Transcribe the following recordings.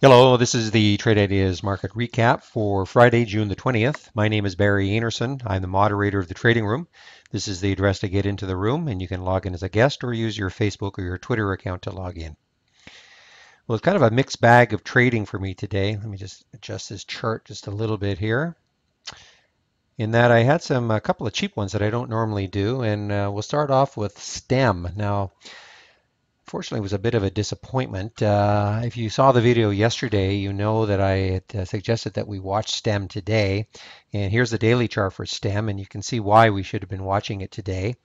Hello, this is the Trade Ideas Market Recap for Friday, June the 20th. My name is Barry Anderson. I'm the moderator of the trading room. This is the address to get into the room, and you can log in as a guest or use your Facebook or your Twitter account to log in. Well, it's kind of a mixed bag of trading for me today. Let me just adjust this chart just a little bit here. In that I had a couple of cheap ones that I don't normally do, and we'll start off with STEM. Now, fortunately, it was a bit of a disappointment. If you saw the video yesterday, you know that I had suggested that we watch STEM today. And here's the daily chart for STEM, and you can see why we should have been watching it today.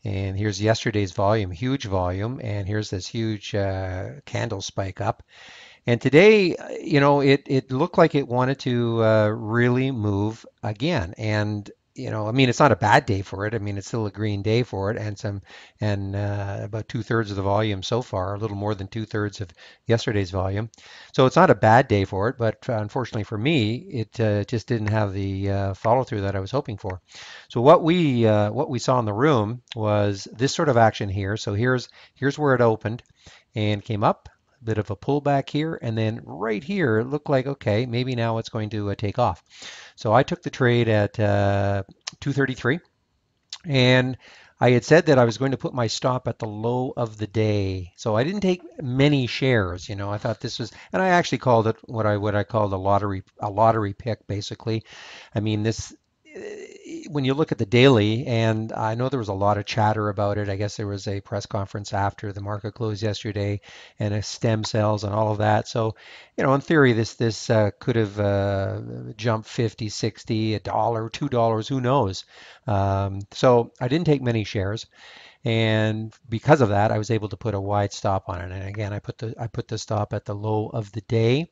And here's yesterday's volume, huge volume, and here's this huge candle spike up. And today, it looked like it wanted to really move again. And I mean, it's not a bad day for it. I mean, it's still a green day for it, and about two-thirds of the volume so far, a little more than two-thirds of yesterday's volume. So it's not a bad day for it, but unfortunately for me, it just didn't have the follow-through that I was hoping for. So what we saw in the room was this sort of action here. So here's where it opened and came up, a bit of a pullback here, and then right here it looked like, okay, maybe now it's going to take off. So I took the trade at 233, and I had said that I was going to put my stop at the low of the day. So I didn't take many shares. I thought this was, and I actually called it what I called a lottery pick, basically. I mean, this when you look at the daily, and I know there was a lot of chatter about it. I guess there was a press conference after the market closed yesterday, and a stem cells and all of that. So, in theory, this could have jumped 50, 60, a dollar, $2, who knows? So I didn't take many shares, and because of that, I was able to put a wide stop on it. And again, I put the stop at the low of the day.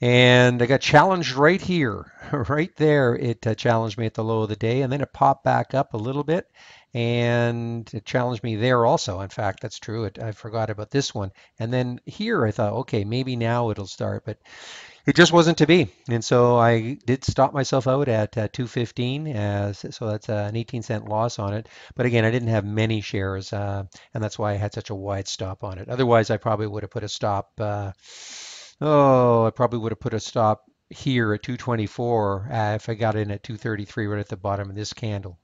And I got challenged right here, right there. It challenged me at the low of the day, and then it popped back up a little bit, and it challenged me there also. In fact, that's true. I forgot about this one. And then here, I thought, okay, maybe now it'll start, but it just wasn't to be. And so I did stop myself out at 215, so that's an 18-cent loss on it. But again, I didn't have many shares, and that's why I had such a wide stop on it. Otherwise, I probably would have put a stop. I probably would have put a stop here at 224 if I got in at 233 right at the bottom of this candle.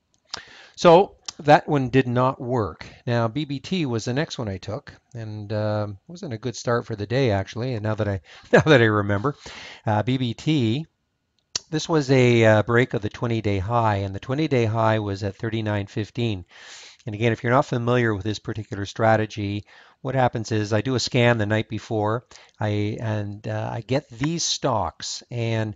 So that one did not work. Now BBT was the next one I took, and wasn't a good start for the day actually. And now that I now that I remember, BBT. This was a break of the 20-day high, and the 20-day high was at 39.15. And again, if you're not familiar with this particular strategy, what happens is I do a scan the night before. I get these stocks, and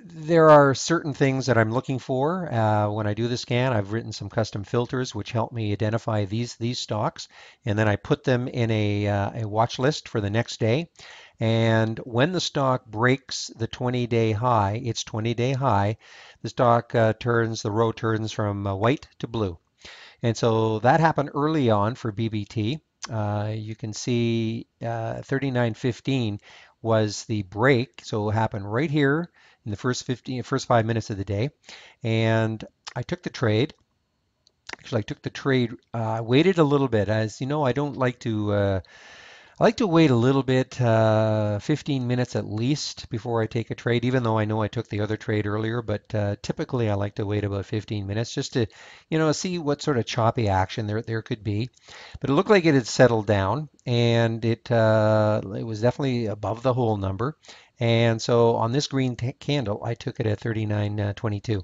there are certain things that I'm looking for when I do the scan. I've written some custom filters which help me identify these stocks, and then I put them in a watch list for the next day. And when the stock breaks the 20-day high, its 20-day high, the stock the row turns from white to blue. And so that happened early on for BBT. You can see 39.15 was the break. So it happened right here in the first 5 minutes of the day. And I took the trade. Actually, I took the trade, waited a little bit. As you know, I like to wait a little bit, 15 minutes at least before I take a trade, even though I know I took the other trade earlier. But typically, I like to wait about 15 minutes just to, see what sort of choppy action there could be. But it looked like it had settled down, and it was definitely above the whole number. And so on this green candle, I took it at 39.22.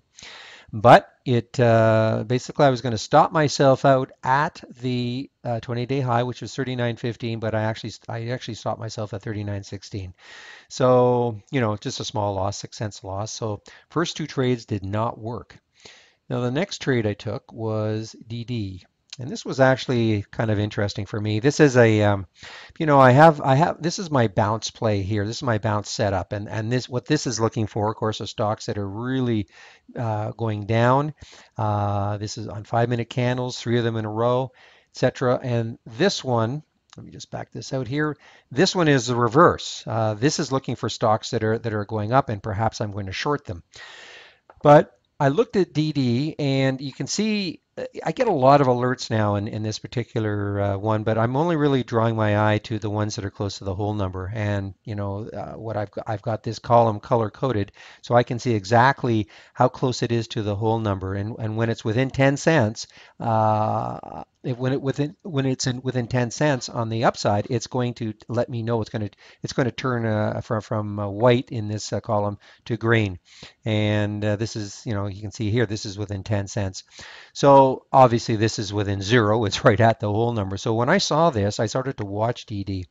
But it basically, I was going to stop myself out at the 20-day high, which was 39.15, but I actually stopped myself at 39.16. So, just a small loss, 6 cents loss. So first two trades did not work. Now the next trade I took was DD. And this was actually kind of interesting for me. This is this is my bounce play here. This is my bounce setup, and what this is looking for, of course, are stocks that are really going down. This is on 5-minute candles, three of them in a row, etc. And this one, let me just back this out here. This one is the reverse. This is looking for stocks that are going up, and perhaps I'm going to short them. But I looked at DD, and you can see I get a lot of alerts now in this particular one, but I'm only really drawing my eye to the ones that are close to the whole number. And what I've got this column color coded, so I can see exactly how close it is to the whole number. And when it's within 10 cents, when it's within 10 cents on the upside, it's going to let me know it's going to turn from white in this column to green. And this is, you can see here, this is within 10 cents. So obviously this is within zero. It's right at the whole number. So when I saw this, I started to watch DD.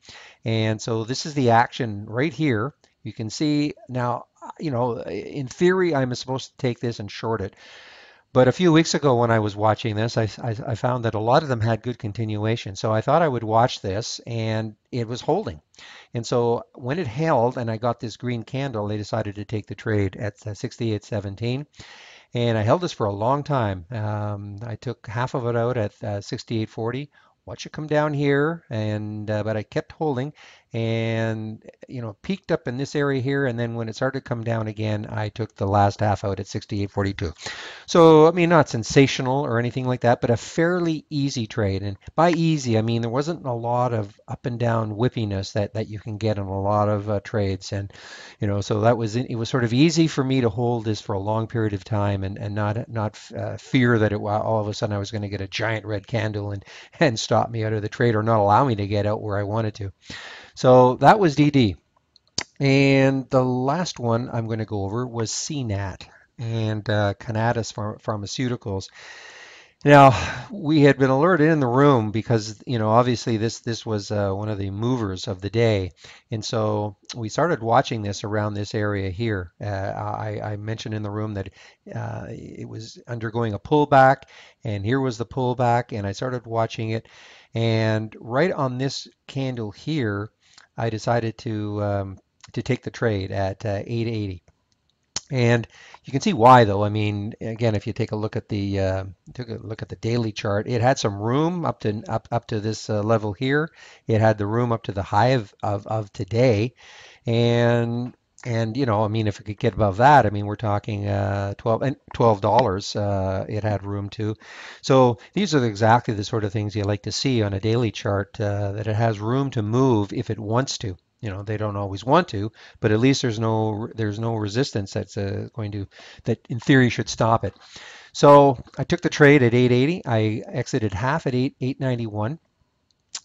And so this is the action right here. You can see now, in theory, I'm supposed to take this and short it. But a few weeks ago when I was watching this, I found that a lot of them had good continuation. So I thought I would watch this, and it was holding. And so when it held and I got this green candle, I decided to take the trade at 68.17. And I held this for a long time. I took half of it out at 68.40. Watch it come down here, and but I kept holding, and peaked up in this area here, and then when it started to come down again, I took the last half out at 68.42. So, I mean, not sensational or anything like that, but a fairly easy trade. And by easy, I mean there wasn't a lot of up and down whippiness that you can get in a lot of trades. And, so it was sort of easy for me to hold this for a long period of time and not fear that all of a sudden I was going to get a giant red candle and stop me out of the trade or not allow me to get out where I wanted to. So that was DD. And the last one I'm going to go over was CNAT and Cannabis Pharmaceuticals. Now, we had been alerted in the room because, obviously this was one of the movers of the day. And so we started watching this around this area here. I mentioned in the room that it was undergoing a pullback, and here was the pullback, and I started watching it. And right on this candle here, I decided to take the trade at 880. And you can see why, though. I mean, again, if you take a look at the daily chart, it had some room up to this level here. It had the room up to the high of today, and I mean, if it could get above that, I mean, we're talking $12. It had room to. So these are exactly the sort of things you like to see on a daily chart, that it has room to move if it wants to. They don't always want to, but at least there's no resistance that in theory should stop it. So I took the trade at 880. I exited half at 891.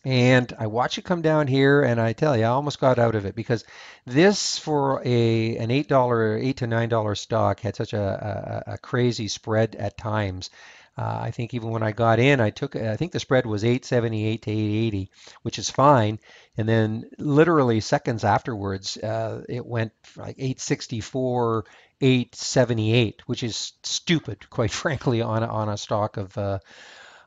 And I watch it come down here, and I tell you, I almost got out of it because this for an $8, $8 to $9 stock had such a crazy spread at times. I think even when I got in, I think the spread was 878 to 880, which is fine. And then literally seconds afterwards, it went like 864, 878, which is stupid, quite frankly, on a stock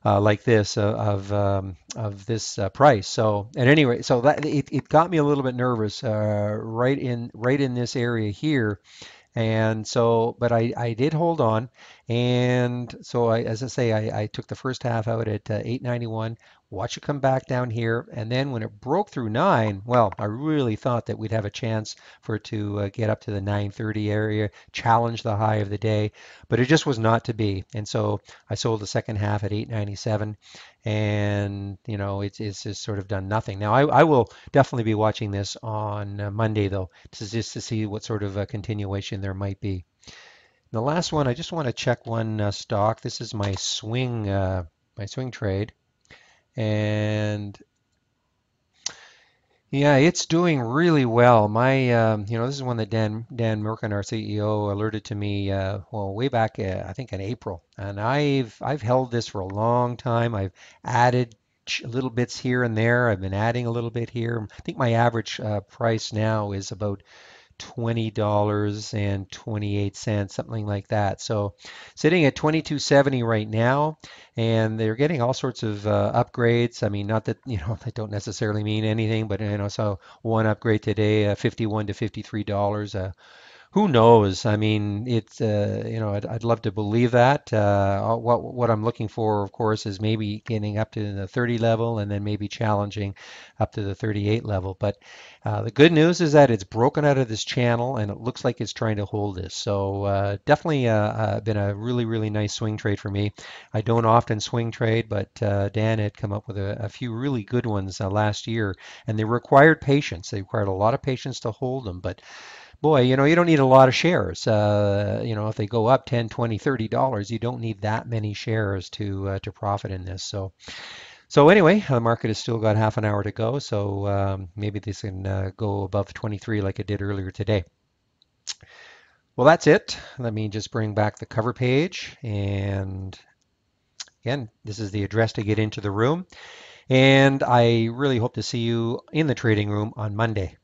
like this of this price. So at any rate, so that it got me a little bit nervous right in this area here. And so, but I did hold on. And so, as I say, I took the first half out at 891, watch it come back down here. And then when it broke through 9, well, I really thought that we'd have a chance for it to get up to the 930 area, challenge the high of the day. But it just was not to be. And so I sold the second half at 897. And, it's just sort of done nothing. Now, I will definitely be watching this on Monday, though, just to see what sort of a continuation there might be. The last one, I just want to check one stock. This is my swing trade, and yeah, it's doing really well. This is one that Dan Merkin, our CEO, alerted to me, well, way back, I think in April, and I've held this for a long time. I've added little bits here and there. I've been adding a little bit here. I think my average price now is about $20.28, something like that. So sitting at 22.70 right now, and they're getting all sorts of upgrades. I mean, not that, they don't necessarily mean anything, but so one upgrade today, 51 to $53. Who knows? I mean, it's I'd love to believe that. What I'm looking for, of course, is maybe getting up to the 30 level and then maybe challenging up to the 38 level. But the good news is that it's broken out of this channel and it looks like it's trying to hold this. So definitely been a really, really nice swing trade for me. I don't often swing trade, but Dan had come up with a few really good ones last year, and they required patience. They required a lot of patience to hold them, but boy, you don't need a lot of shares. If they go up 10, 20, $30, you don't need that many shares to profit in this. So anyway, the market has still got half an hour to go, so maybe this can go above 23 like it did earlier today. Well, that's it. Let me just bring back the cover page. And again, this is the address to get into the room. And I really hope to see you in the trading room on Monday.